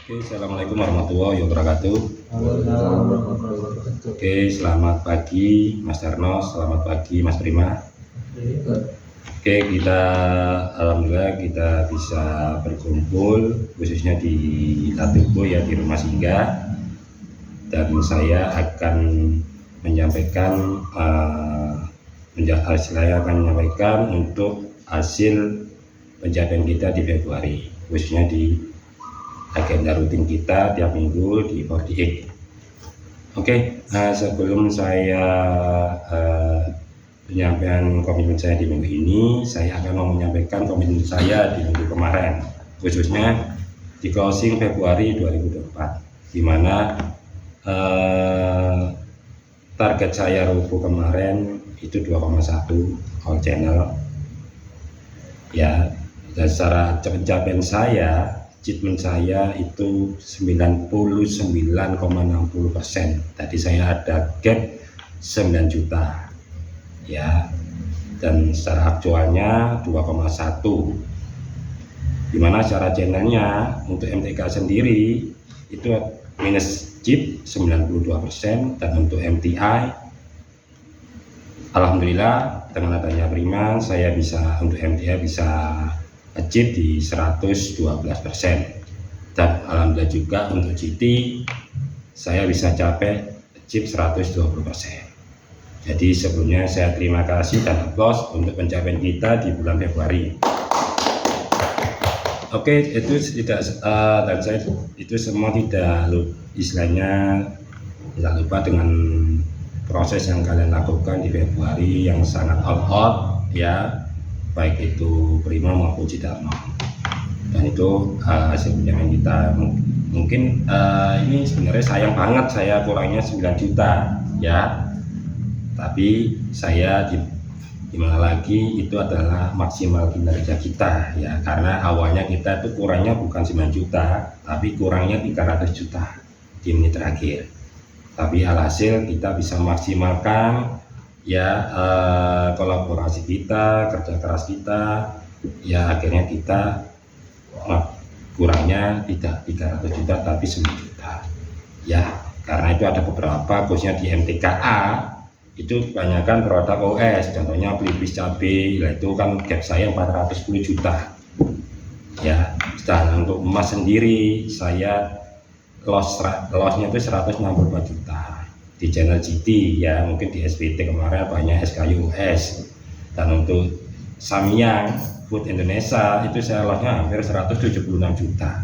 Oke, assalamualaikum warahmatullahi wabarakatuh. Oke, selamat pagi Mas Darno, selamat pagi Mas Prima. Oke, kita alhamdulillah kita bisa berkumpul khususnya di Latuko ya, di rumah singgah, dan saya akan menyampaikan untuk hasil pencapaian kita di Februari, khususnya di agenda rutin kita tiap minggu di 48. Oke, sebelum saya penyampaian komitmen saya di minggu ini, saya akan menyampaikan komitmen saya di minggu kemarin, khususnya di closing Februari 2024, di mana target saya rubuh kemarin itu 2,1 all channel ya, dan secara pencapaian saya, achievement saya itu 99,60%. Tadi saya ada gap 9 juta ya, dan secara aktualnya 2,1, dimana secara channelnya untuk MTK sendiri itu minus chip 92%, dan untuk MTI alhamdulillah dengan adanya Prima saya bisa untuk MTI bisa achieve di 112%, dan alhamdulillah juga untuk GT saya bisa capai achieve 120%. Jadi sebelumnya saya terima kasih dan applause untuk pencapaian kita di bulan Februari. Oke, itu tidak dan saya itu semua tidak istilahnya tidak lupa dengan proses yang kalian lakukan di Februari yang sangat all out ya, baik itu Prima maupun Cidarno, dan itu hasil pencapaian kita. Mungkin ini sebenarnya sayang banget saya kurangnya 9 juta ya, tapi saya gimana lagi, itu adalah maksimal kinerja kita ya, karena awalnya kita itu kurangnya bukan 9 juta tapi kurangnya 300 juta di menit terakhir, tapi alhasil kita bisa maksimalkan ya, kolaborasi kita, kerja keras kita ya, akhirnya kita kurangnya tidak 300 juta tapi 9 juta ya, karena itu ada beberapa khususnya di MTKA itu kebanyakan produk OS, contohnya pelipis cabai, itu kan gap saya 410 juta ya. Dan untuk emas sendiri saya lossnya itu 164 juta di channel GT ya, mungkin di SPT kemarin banyak SKU OS, dan untuk Samyang Food Indonesia itu saya lossnya hampir 176 juta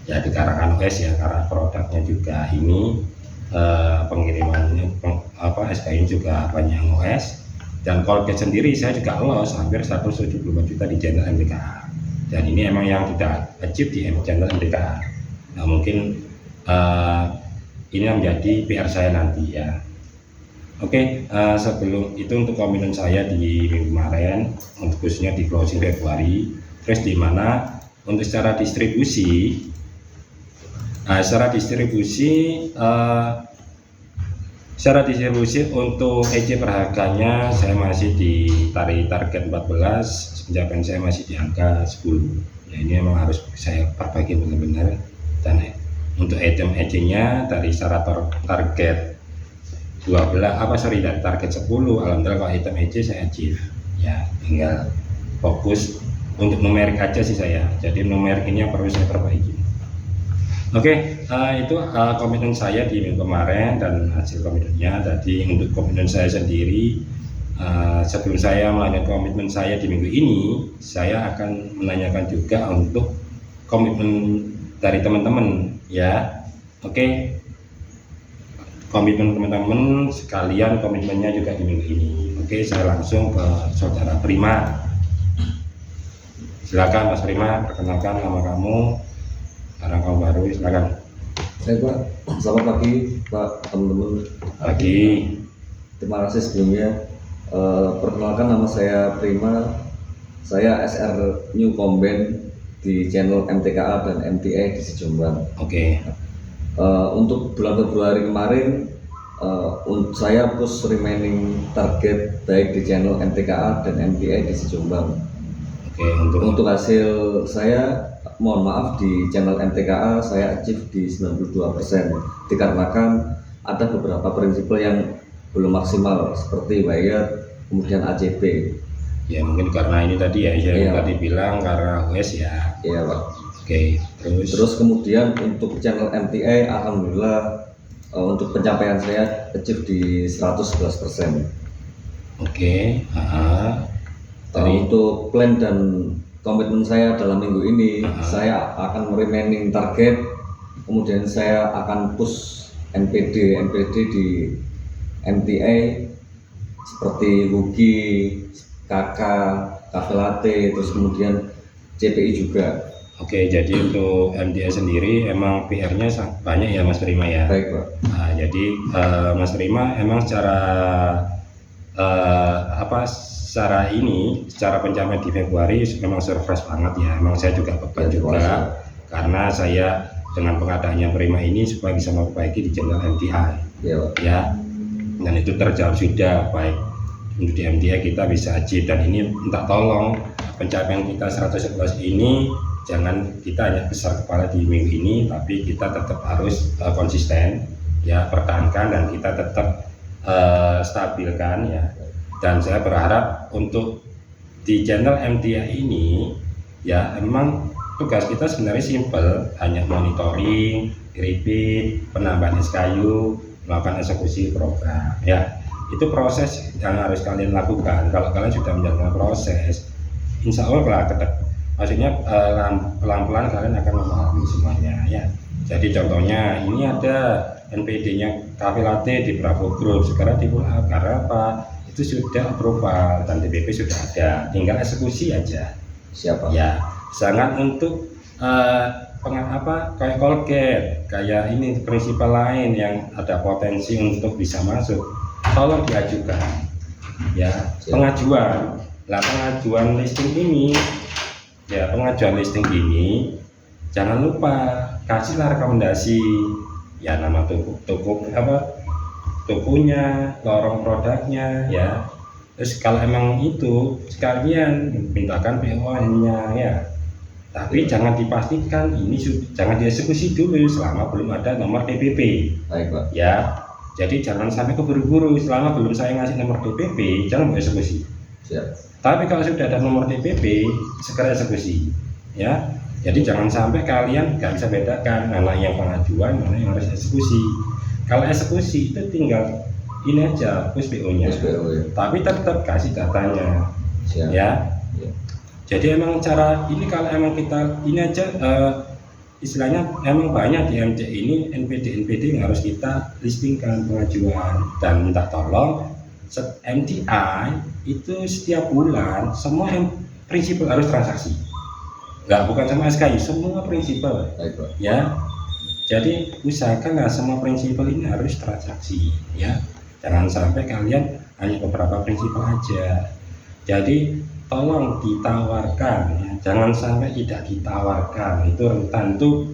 ya, dikarenakan OS ya, karena produknya juga ini pengirimannya SKU juga banyak OS, dan Colgate sendiri saya juga loss hampir 175 juta di channel MTKA, dan ini emang yang tidak achieve di channel MTKA. Nah mungkin ini menjadi PR saya nanti ya. Oke, sebelum itu untuk komitmen saya di minggu kemarin untuk khususnya di closing Februari, terus di mana untuk secara distribusi untuk EC per harganya saya masih di target 14, pencapaian saya masih di angka 10 ya, ini memang harus saya perbaiki benar-benar. Dan untuk item EC nya dari secara target dari target 10, alhamdulillah kalau item EC saya achieve ya, tinggal fokus untuk numerik aja sih saya, jadi numerik ini yang perlu saya perbaiki. Oke, itu komitmen saya di minggu kemarin dan hasil komitmennya. Jadi untuk komitmen saya sendiri, sebelum saya melanjutkan komitmen saya di minggu ini, saya akan menanyakan juga untuk komitmen dari teman-teman ya. Oke, komitmen teman-teman sekalian, komitmennya juga di minggu ini. Oke, saya langsung ke saudara Prima. Silakan Mas Prima, perkenalkan nama kamu, karena kamu baru, silakan. Baik Pak, selamat pagi Pak, teman-teman. Pagi. Terima kasih sebelumnya. Perkenalkan, nama saya Prima, saya SR New Combine di channel MTKA dan MTA di Jombang. Oke. Untuk bulan Februari kemarin, saya push remaining target baik di channel MTKA dan MTA di Jombang. Oke, untuk hasil saya mohon maaf di channel MTKA saya achieve di 92%, dikarenakan ada beberapa prinsipal yang belum maksimal seperti wire, kemudian ACP. Ya mungkin karena ini tadi ya, saya Iya. tadi bilang karena OS ya. Iya Pak. Oke, Terus kemudian untuk channel MTA, alhamdulillah untuk pencapaian saya achieve di 111%. Oke, Untuk plan dan komitmen saya dalam minggu ini, saya akan remaining target, kemudian saya akan push NPD di MTA seperti Wugi, KK, Cafe Latte, terus kemudian CPI juga. Oke, jadi untuk MTA sendiri emang PR-nya banyak ya Mas Prima ya. Baik Pak. Nah, jadi Mas Prima emang secara secara pencapaian di Februari memang surprise banget ya. Emang saya juga beban juga karena saya dengan pengadaannya Prima ini supaya bisa memperbaiki di channel MTI. Iya Pak. Ya, dan itu terjawab sudah, baik untuk di MTI kita bisa achieve, dan ini minta tolong pencapaian kita 111 ini jangan kita hanya besar kepala di minggu ini, tapi kita tetap harus konsisten ya, pertahankan dan kita tetap stabilkan ya. Dan saya berharap untuk di channel MTI ini ya, emang tugas kita sebenarnya simple, hanya monitoring, repeat, penambahan SKU, melakukan eksekusi program ya. Itu proses yang harus kalian lakukan. Kalau kalian sudah menjalankan proses, insya Allah maksudnya pelan-pelan kalian akan memahami semuanya ya. Jadi contohnya ini ada NPD-nya Cafe Latte di Bravo Group, sekarang di pull up karena apa? Itu sudah approval dan DPP sudah ada, tinggal eksekusi aja. Siapa? Ya, jangan untuk kayak Colgate, kayak ini prinsipal lain yang ada potensi untuk bisa masuk, tolong diajukan ya. Pengajuan listing ini ya, pengajuan listing ini jangan lupa kasihlah rekomendasi ya, nama tokonya, lorong produknya ya. Terus kalau emang itu sekalian mintakan PO-nya ya, tapi jangan dipastikan ini jangan dieksekusi dulu selama belum ada nomor DPP. Baik Pak. Ya, jadi jangan sampai keburu-buru, selama belum saya ngasih nomor DPP jangan eksekusi. Siap. Tapi kalau sudah ada nomor DPP segera eksekusi ya. Jadi jangan sampai kalian nggak bisa bedakan mana yang pengajuan, mana yang harus eksekusi. Kalau eksekusi itu tinggal ini aja, push PO-nya, SPO ya. tapi tetap kasih datanya. Siap. Ya. Ya. Jadi emang cara ini kalau emang kita ini aja istilahnya emang banyak di MC ini NPD yang harus kita listingkan pengajuan, dan minta tolong MTI itu setiap bulan semua prinsipal harus transaksi. Bukan sama SKI, semua prinsipal. Baik Pak. Ya. Jadi usahakanlah semua prinsipal ini harus transaksi ya. Jangan sampai kalian hanya beberapa prinsipal aja. Jadi tolong ditawarkan ya. Jangan sampai tidak ditawarkan. Itu rentan tuh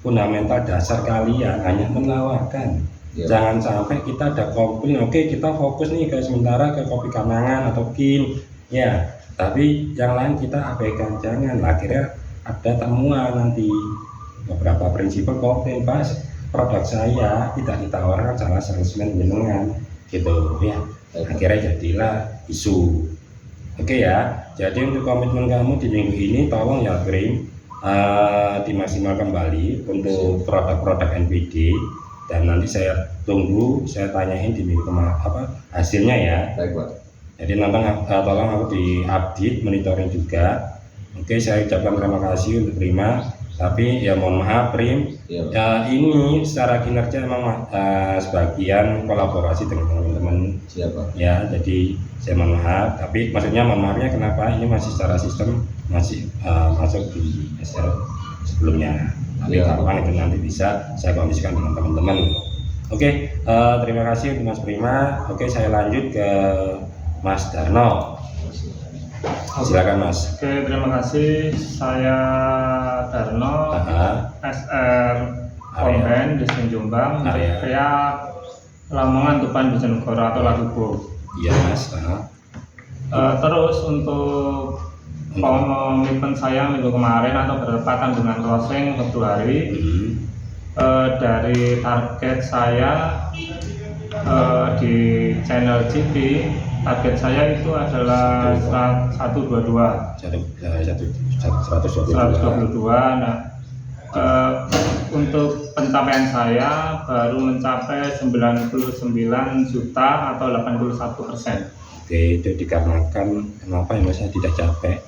fundamental dasar kalian hanya menawarkan. Ya. Jangan sampai kita ada komplain, oke kita fokus nih ke sementara ke kopi Kanangan atau KIN ya, tapi yang lain kita abaikan. Jangan, akhirnya ada temuan nanti beberapa prinsipal komplain, pas produk saya tidak ditawarkan salah salesman jenengan gitu ya. Akhirnya jadilah isu. Oke ya, jadi untuk komitmen kamu di minggu ini tolong ya Prim, dimaksimalkan kembali untuk produk-produk NPD, dan nanti saya tunggu, saya tanyain di minggu hasilnya ya. Baik Pak. Jadi tolong aku di-update, monitoring juga. Oke, saya ucapkan terima kasih untuk Prima. Tapi ya mohon maaf Prim, ya ini secara kinerja memang sebagian kolaborasi dengan teman-teman. Siapa? Ya, jadi saya mohon maaf. Tapi maksudnya mohon maafnya kenapa ini masih secara sistem masih masuk di SR sebelumnya. Tapi kapan itu nanti bisa saya kondisikan dengan teman-teman. Oke, terima kasih untuk Mas Prima. Oke, saya lanjut ke Mas Darno. Silakan Mas. Oke, terima kasih. Saya Darno, SR Komben di Jombang, area Lamongan, Tuban, Bojonegoro atau Labubo. Iya Mas. Terus untuk komitmen saya minggu kemarin atau bertepatan dengan closing Februari. Dari target saya di channel GT, target saya itu adalah 122. 122. Nah, untuk pencapaian saya baru mencapai 99 juta atau 81%. Oke, itu dikarenakan kenapa ya Mas tidak capek?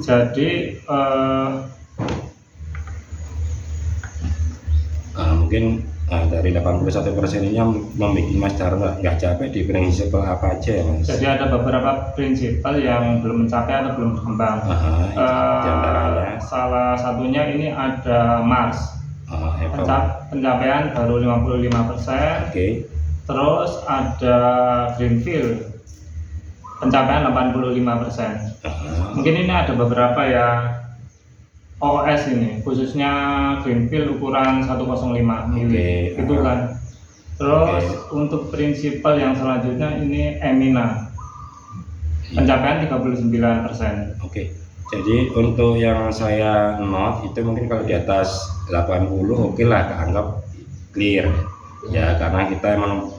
Jadi mungkin dari 81% ini yang membuat Mas Darno nggak capek di prinsip apa aja ya Mas? Jadi ada beberapa prinsipal yang belum mencapai atau belum berkembang. Salah satunya ini ada Mars. Pencapaian baru 55%. Oke. Terus ada Greenfield, pencapaian 85%. Mungkin ini ada beberapa ya OS ini, khususnya Greenfield ukuran 105 mili, itu kan. Terus untuk prinsipal yang selanjutnya ini Emina, pencapaian 39%. Oke. Jadi untuk yang saya note itu mungkin kalau di atas 80 oke lah, keanggap clear ya, karena kita emang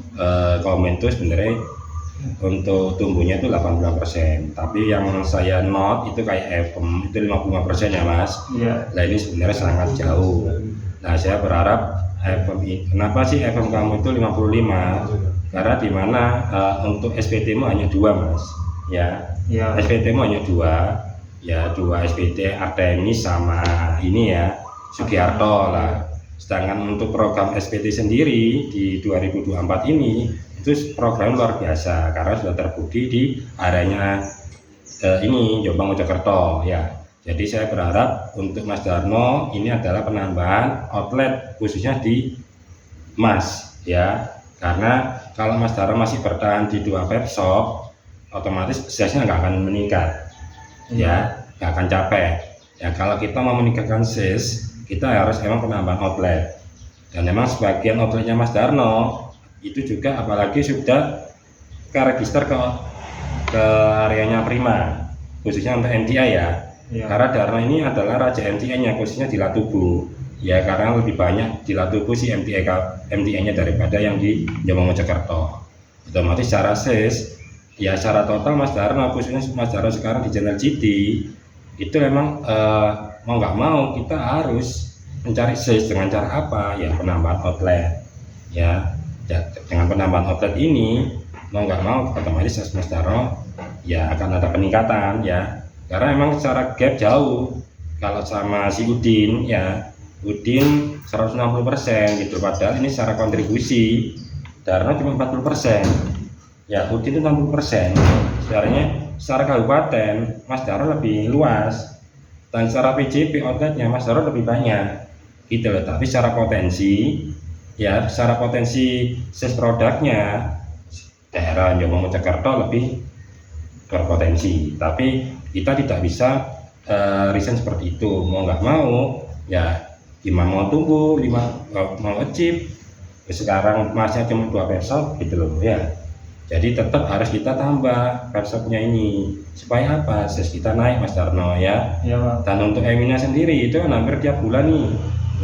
komen itu sebenarnya untuk tumbuhnya itu 80%, tapi yang saya note itu kayak FM itu 55% ya Mas. Iya. Nah ini sebenarnya sangat jauh. Nah saya berharap FM ini, kenapa sih FM kamu itu 55? Karena dimana untuk SPT-mu hanya 2 Mas ya. Iya. SPT-mu hanya 2 ya, 2 SPT Artemis sama ini ya Sugiharto lah. Sedangkan untuk program SPT sendiri di 2024 ini itu program luar biasa karena sudah terbukti di areanya ini Jombang Mojokerto ya. Jadi saya berharap untuk Mas Darno ini adalah penambahan outlet khususnya di Mas ya, karena kalau Mas Darno masih bertahan di 2 webshop otomatis size-nya nggak akan meningkat ya, nggak akan capek ya. Kalau kita mau meningkatkan size kita harus emang penambahan outlet, dan memang sebagian outletnya Mas Darno itu juga apalagi sudah register ke areanya Prima khususnya untuk MTI ya. Karena Darno ini adalah raja MTI-nya khususnya di Latubu ya, karena lebih banyak di Latubu sih MTI-nya daripada yang di Jombang Mojokerto. Otomatis secara size ya, secara total Mas Darno khususnya Mas Darno sekarang di channel GT itu memang mau nggak mau kita harus mencari size dengan cara apa ya, penambahan outlet ya. Dengan penambahan outlet ini mau nggak mau otomatis Mas Darno ya akan ada peningkatan ya, karena memang secara gap jauh kalau sama si Udin ya. Udin 160% gitu, padahal ini secara kontribusi Darno cuma 40% ya, Udin itu 60%. Secara kabupaten Mas Darno lebih luas, dan secara PJP outletnya Mas Darno lebih banyak gitu loh. Tapi secara potensi ya, secara potensi size produknya daerah Jombang Mojokerto lebih berpotensi, tapi kita tidak bisa reason seperti itu. Mau nggak mau ya, gimana mau tunggu mau achieve sekarang Masnya cuma 2 webshop gitu loh ya. Jadi tetap harus kita tambah webshopnya ini supaya apa, size kita naik Mas Darno ya. Iya Pak. Dan untuk Emina sendiri itu hampir tiap bulan nih